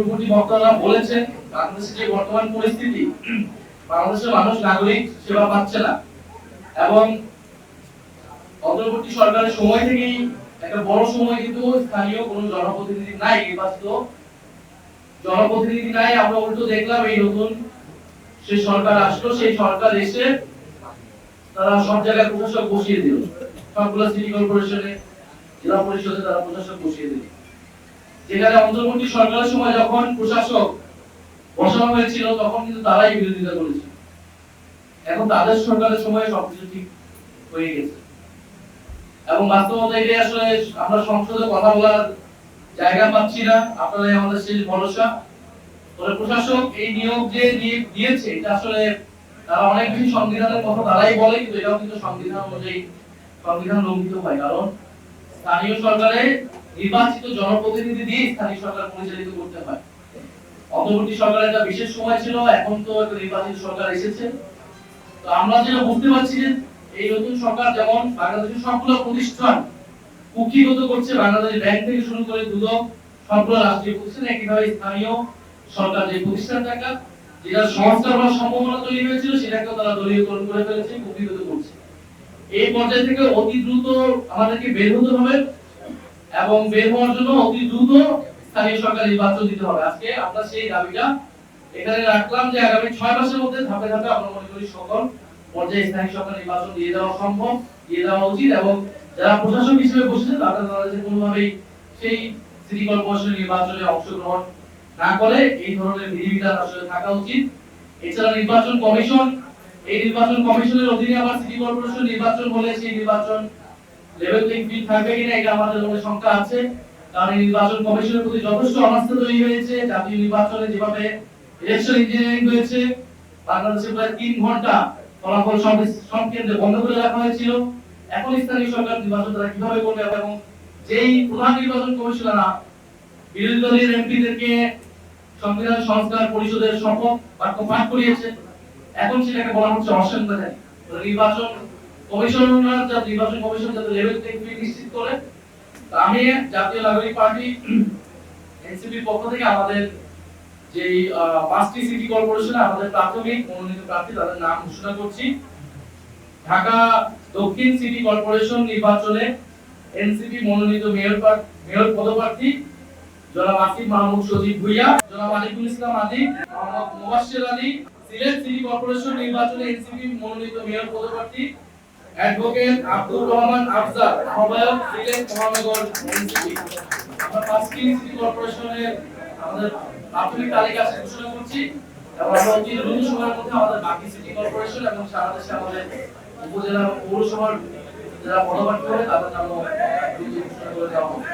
পূর্ববর্তী বক্তারা বলেছেন বাংলাদেশের যে বর্তমান পরিস্থিতি, বাংলাদেশের মানুষ নাগরিক সেবা পাচ্ছে না এবং অন্তর্বর্তী সরকারের সময় থেকেই একটা বড় সময় কিন্তু স্থানীয় কোনো জনপ্রতিনিধি নাই, নির্বাচিত জনপ্রতিনিধি নাই। আমরা উল্টো দেখলাম এই নতুন সেই সরকার আসলো, সেই সরকার এসে তারা সব জায়গায় প্রশাসক বসিয়ে দিল, সবগুলো সিটি কর্পোরেশনে জেলা পরিষদে তারা প্রশাসক বসিয়ে দিল। যেখানে অন্তর্বর্তী সরকারের সময় যখন প্রশাসক বসানো হয়েছিল তখন কিন্তু তারাই বিরোধিতা করেছিল। এখন তাদের সরকারের সময় সবকিছু ঠিক হয়ে গেছে এবং বাস্তবতা এটাই। আসলে আমরা সংসদে কথা বলার জায়গা পাচ্ছি না, আপনারাই আমাদের শেষ ভরসা। তবে প্রশাসক এই নিয়োগ যে দিয়েছে এটা আসলে তারা অনেক বেশি সংবিধানের কথা তারাই বলে, কিন্তু এটাও কিন্তু সংবিধান অনুযায়ী সংবিধান লঙ্ঘিত হয়। কারণ স্থানীয় সরকারে নির্বাচিত জনপ্রতিনিধি দিয়ে স্থানীয় সরকার পরিচালিত করতে হয়। অন্তর্বর্তী সরকারের একটা বিশেষ সময় ছিল, এখন তো একটা নির্বাচিত সরকার এসেছে। তো আমরা যেটা বুঝতে পারছি যে এই নতুন সরকার যেমন বাংলাদেশের সবগুলো প্রতিষ্ঠান কুক্ষিগত করছে, বাংলাদেশ ব্যাংক থেকে শুরু করে দুদক সবগুলো রাষ্ট্রীয় প্রতিষ্ঠান, একইভাবে স্থানীয় সরকার যে প্রতিষ্ঠানটাকে যেটা সংস্কার হওয়ার সম্ভাবনা তৈরি হয়েছিল সেটাকেও তারা দলীয়করণ করে ফেলেছে, কুক্ষিগত করছে। এই পর্যায় থেকে অতি দ্রুত আমাদেরকে বের হতে হবে এবং বের হওয়ার জন্য অতি দ্রুত স্থানীয় সরকার নির্বাচন দিতে হবে। আজকে আমরা সেই দাবিটা এখানে রাখলাম যে আগামী 6 মাসের মধ্যে ধাপে ধাপে আমরা মনে করি সকল পর্যায়ে স্থানীয় সরকার নির্বাচন দিয়ে দেওয়া সম্ভব, দিয়ে দেওয়া উচিত এবং যারা প্রশাসক হিসেবে বসেছে তারা যে কোনোভাবেই সেই সিটি কর্পোরেশন নির্বাচনে অংশগ্রহণ না করে এই ধরনের বিধিবিধান আসলে থাকা উচিত। এছাড়া নির্বাচন কমিশন, এই নির্বাচন কমিশনের অধীনে আবার সিটি কর্পোরেশন নির্বাচন হলে সেই নির্বাচন লেভেল প্লেইং ফিল্ড থাকবে কিনা এটা আমাদের মনে শঙ্কা আছে। কারণ এই নির্বাচন কমিশনের প্রতি যথেষ্ট অনাস্থা তৈরি হয়েছে। জাতীয় নির্বাচনে যেভাবে ইলেকশন ইঞ্জিনিয়ারিং হয়েছে, বাংলাদেশে প্রায় 3 ঘন্টা ফলাফল সব কেন্দ্রে বন্ধ করে রাখা হয়েছিল। এখন স্থানীয় সরকার নির্বাচন তারা কিভাবে করবে এবং যেই প্রধান নির্বাচন কমিশনাররা বিরোধী দলের এমপিদেরকে সংবিধান সংস্কার পরিষদের শপথ বাক্য পাঠ করিয়েছে, এখন সেটাকে বলা হচ্ছে অসাংবিধানিক। নির্বাচন কমিশন যাতে লেভেল প্লেইং ফিল্ড নিশ্চিত করে। আমি জাতীয় নাগরিক পার্টি এনসিপির পক্ষ থেকে আমাদের যে 5টি সিটি কর্পোরেশনে আমাদের প্রাথমিক মনোনীত প্রার্থী তাদের নাম ঘোষণা করছি। ঢাকা দক্ষিণ সিটি কর্পোরেশন নির্বাচনে এনসিপি মনোনীত মেয়র পদপ্রার্থী জনাব আসিফ মাহমুদ সজীব ভুইয়া, জনাব আলিকুল ইসলাম আদিব, মোহাম্মদ মুবাশশির আলী। সিলেট সিটি কর্পোরেশন নির্বাচনে এনসিপি মনোনীত মেয়র পদপ্রার্থী অ্যাডভোকেট আব্দুর রহমান আফজাল, আহ্বায়ক সিলেট মহানগর এনসিপি। আমরা 5টি সিটি কর্পোরেশনের আমাদের প্রাথমিক তালিকা ঘোষণা করছি এবং আমরা অতি দ্রুত সময়ের মধ্যে আমাদের বাকি সিটি কর্পোরেশন এবং সারা দেশে আমাদের উপজেলা পৌরসভার যারা পদপ্রার্থী হবে তাদের নামও ঘোষণা করে দেওয়া হবে।